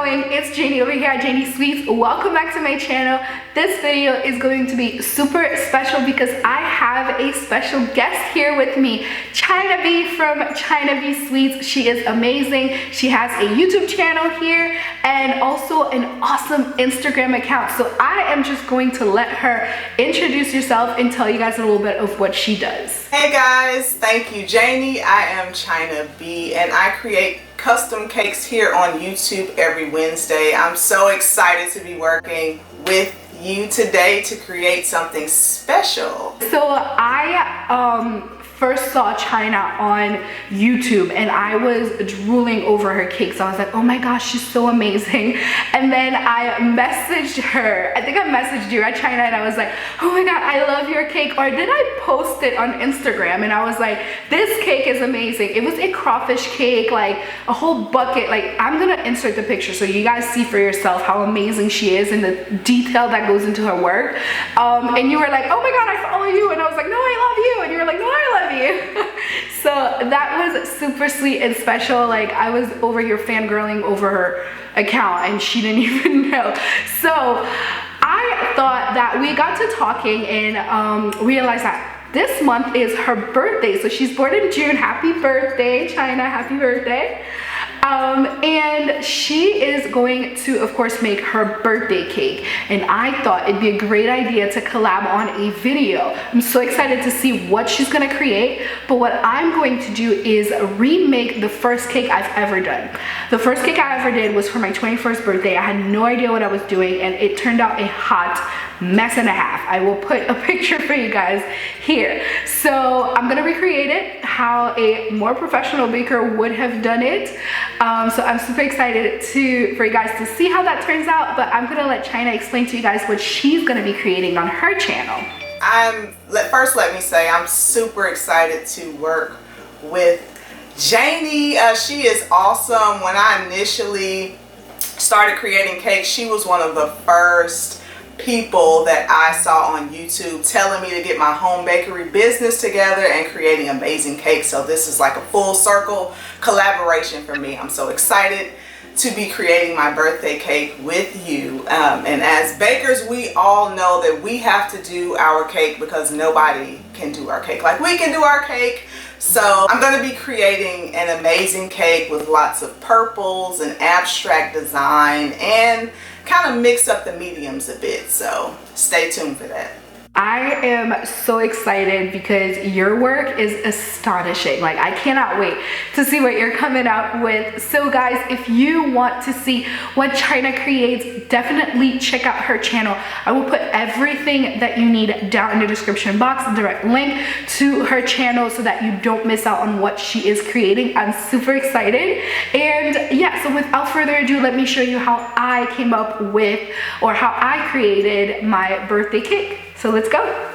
going? It's Janie over here at Janie Sweets. Welcome back to my channel. This video is going to be super special because I have a special guest here with me, Chyna B from Chyna B Sweets. She is amazing. She has a YouTube channel here and also an awesome Instagram account. So I am just going to let her introduce herself and tell you guys a little bit of what she does. Hey guys, thank you Janie. I am Chyna B and I create custom cakes here on YouTube every Wednesday. I'm so excited to be working with you today to create something special. So I first saw Chyna on YouTube and I was drooling over her cakes. I was like, oh my gosh, she's so amazing. And then I messaged her. I think I messaged you at Chyna and I was like, oh my god, I love your cake. Or did I post it on Instagram? And I was like, this cake is amazing. It was a crawfish cake, like a whole bucket. Like, I'm gonna insert the picture so you guys see for yourself how amazing she is and the detail that goes into her work. And you were like, oh my god, I follow you. And I was like, no, I love you. And you were like, no, I love you. So that was super sweet and special. Like, I was over here fangirling over her account and she didn't even know. So I thought that we got to talking and realized that this month is her birthday. So she's born in June. Happy birthday, Chyna. Happy birthday. And she is going to, of course, make her birthday cake. And I thought it'd be a great idea to collab on a video. I'm so excited to see what she's gonna create. But what I'm going to do is remake the first cake I've ever done. The first cake I ever did was for my 21st birthday. I had no idea what I was doing and it turned out a hot mess and a half. I will put a picture for you guys here. So I'm gonna recreate it how a more professional baker would have done it. So I'm super excited for you guys to see how that turns out, but I'm gonna let Chyna explain to you guys what she's gonna be creating on her channel. First let me say I'm super excited to work with Janie. She is awesome. When I initially started creating cakes, she was one of the first people that I saw on YouTube telling me to get my home bakery business together and creating amazing cakes. So this is like a full circle collaboration for me. I'm so excited to be creating my birthday cake with you. And as bakers, we all know that we have to do our cake because nobody can do our cake like we can do our cake. So I'm going to be creating an amazing cake with lots of purples and abstract design and kind of mix up the mediums a bit. So stay tuned for that. I am so excited because your work is astonishing. Like, I cannot wait to see what you're coming out with. So guys, if you want to see what Chyna creates, definitely check out her channel. I will put everything that you need down in the description box, a direct link to her channel so that you don't miss out on what she is creating. I'm super excited. And yeah, so without further ado, let me show you how I came up with, or how I created my birthday cake. So let's go.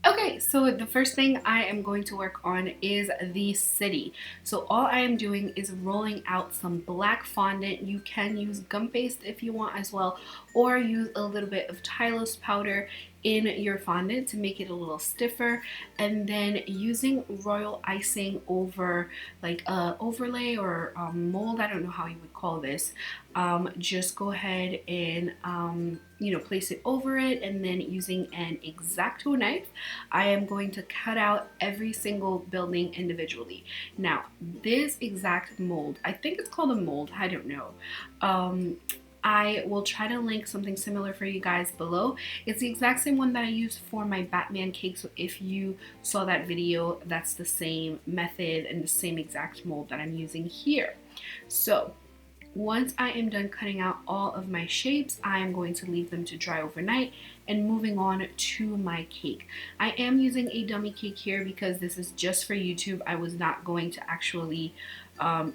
Okay, so the first thing I am going to work on is the city. So all I am doing is rolling out some black fondant. You can use gum paste if you want as well, or use a little bit of Tylose powder in your fondant to make it a little stiffer, and then using royal icing over like a overlay or a mold, I don't know how you would call this. Just go ahead and you know, place it over it, and then using an X-Acto knife I am going to cut out every single building individually. Now this exact mold, I think it's called a mold, I don't know. I will try to link something similar for you guys below. It's the exact same one that I used for my Batman cake, so if you saw that video, that's the same method and the same exact mold that I'm using here. So once I am done cutting out all of my shapes, I am going to leave them to dry overnight and moving on to my cake. I am using a dummy cake here because this is just for YouTube. I was not going to actually,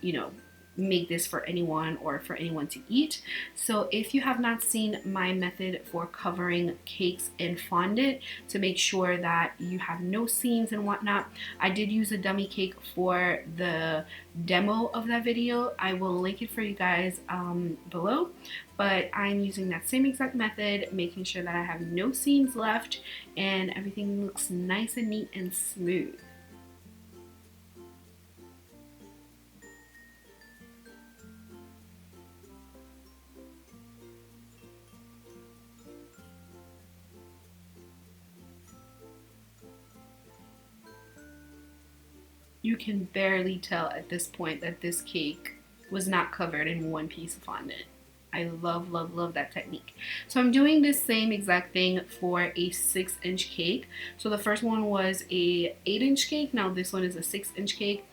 you know, make this for anyone or for anyone to eat. So if you have not seen my method for covering cakes in fondant to make sure that you have no seams and whatnot, I did use a dummy cake for the demo of that video. I will link it for you guys below, but I'm using that same exact method, making sure that I have no seams left and everything looks nice and neat and smooth. you can barely tell at this point that this cake was not covered in one piece of fondant. I love, love, love that technique. So I'm doing the same exact thing for a 6-inch cake. So the first one was a 8-inch cake. Now this one is a 6-inch cake.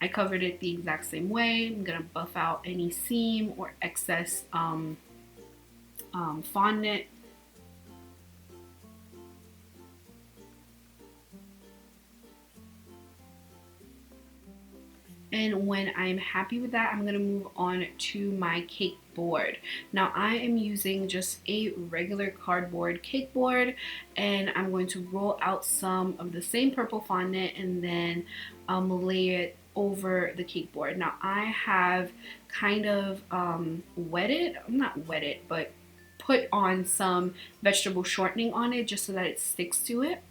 I covered it the exact same way. I'm gonna buff out any seam or excess fondant. And when I'm happy with that, I'm gonna move on to my cake board. Now I am using just a regular cardboard cake board, and I'm going to roll out some of the same purple fondant and then lay it over the cake board. Now I have kind of but put on some vegetable shortening on it just so that it sticks to it.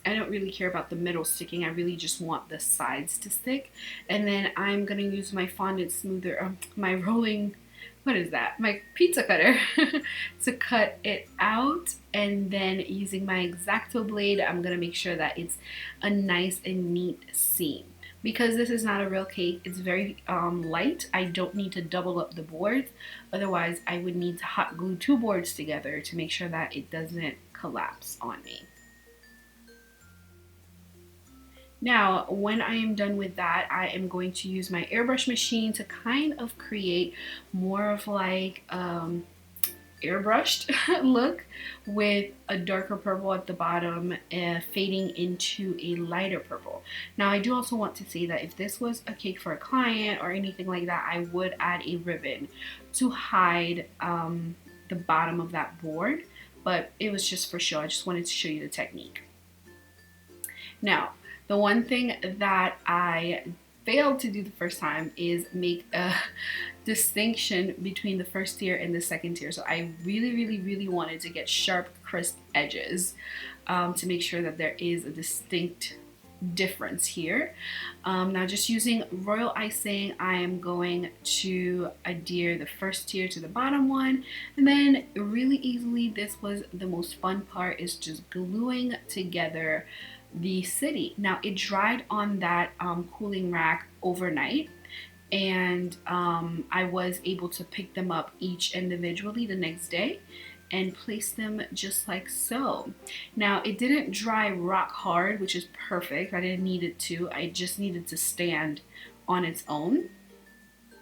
I don't really care about the middle sticking. I really just want the sides to stick. And then I'm gonna use my fondant smoother, my rolling, my pizza cutter to cut it out. And then using my X-Acto blade, I'm gonna make sure that it's a nice and neat seam. Because this is not a real cake, it's very light. I don't need to double up the boards. Otherwise, I would need to hot glue 2 boards together to make sure that it doesn't collapse on me. Now, when I am done with that, I am going to use my airbrush machine to kind of create more of like airbrushed look with a darker purple at the bottom fading into a lighter purple. Now, I do also want to say that if this was a cake for a client or anything like that, I would add a ribbon to hide the bottom of that board, but it was just for show. I just wanted to show you the technique. Now, the one thing that I failed to do the first time is make a distinction between the first tier and the second tier. So I really wanted to get sharp, crisp edges to make sure that there is a distinct difference here. Now, just using royal icing, I am going to adhere the first tier to the bottom one, and then really easily, this was the most fun part, is just gluing together the city. Now it dried on that cooling rack overnight, and I was able to pick them up each individually the next day and place them just like so. Now it didn't dry rock hard, which is perfect. I didn't need it to. I just needed to stand on its own.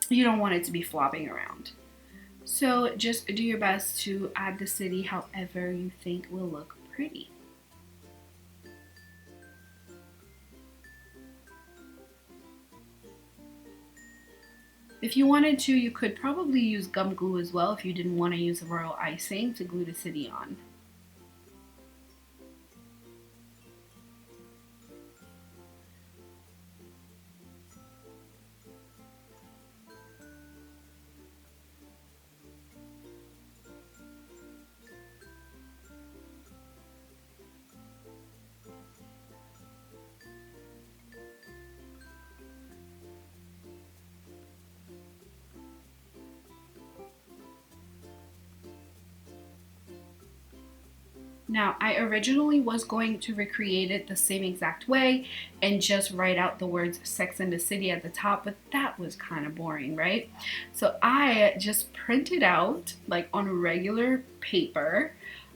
You don't want it to be flopping around. So just do your best to add the city however you think will look pretty. If you wanted to, you could probably use gum glue as well if you didn't want to use royal icing to glue the city on. Now, I originally was going to recreate it the same exact way and just write out the words Sex and the City at the top, but that was kind of boring, right? So I just printed out, like on regular paper,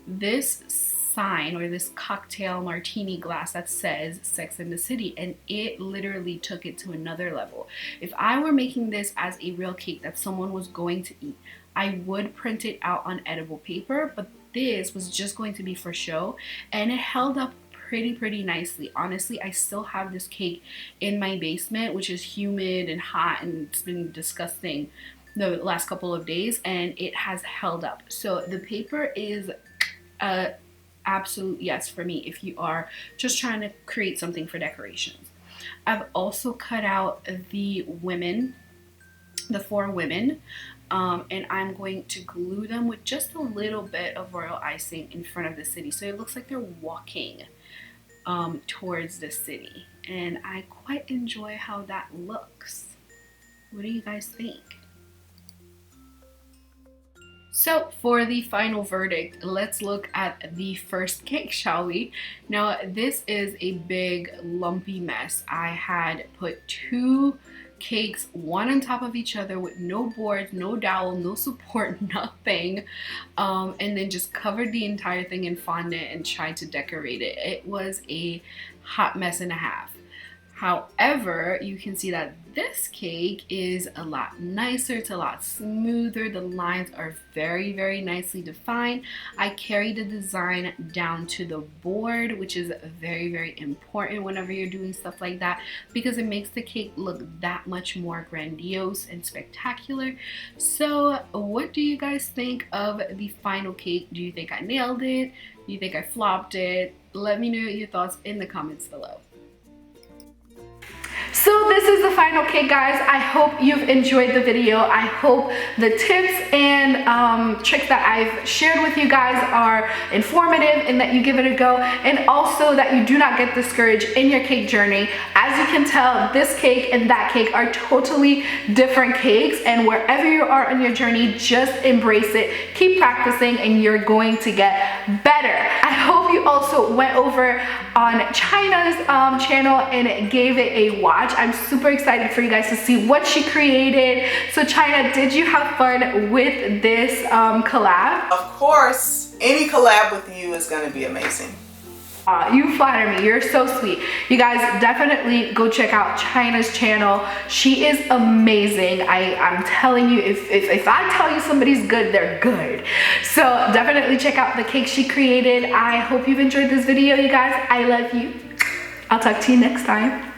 this sign or this cocktail martini glass that says Sex and the City, and it literally took it to another level. If I were making this as a real cake that someone was going to eat, I would print it out on edible paper, but this was just going to be for show, and it held up pretty nicely. Honestly, I still have this cake in my basement, which is humid and hot, and it's been disgusting the last couple of days, and it has held up. So the paper is a absolute yes for me if you are just trying to create something for decorations. I've also cut out the women, the 4 women, and I'm going to glue them with just a little bit of royal icing in front of the city, so it looks like they're walking towards the city, and I quite enjoy how that looks. What do you guys think? So for the final verdict, let's look at the first cake, shall we? Now this is a big lumpy mess. I had put 2 cakes one on top of each other with no boards, no dowel, no support, nothing, and then just covered the entire thing in fondant and tried to decorate it. It was a hot mess and a half. However, you can see that this cake is a lot nicer, it's a lot smoother, the lines are very, very nicely defined. I carried the design down to the board, which is very, very important whenever you're doing stuff like that, because it makes the cake look that much more grandiose and spectacular. So what do you guys think of the final cake? Do you think I nailed it? Do you think I flopped it? Let me know your thoughts in the comments below. So this is the final cake, guys. I hope you've enjoyed the video. I hope the tips and tricks that I've shared with you guys are informative and that you give it a go, and also that you do not get discouraged in your cake journey. As you can tell, this cake and that cake are totally different cakes, and wherever you are on your journey, just embrace it, keep practicing, and you're going to get better. I hope you also went over on Chyna's channel and gave it a watch. I'm super excited for you guys to see what she created. So Chyna, did you have fun with this collab? Of course, any collab with you is going to be amazing. You flatter me. You're so sweet. You guys definitely go check out Chyna's channel. She is amazing. I'm telling you, if I tell you somebody's good, they're good. So definitely check out the cake she created. I hope you've enjoyed this video, you guys. I love you. I'll talk to you next time.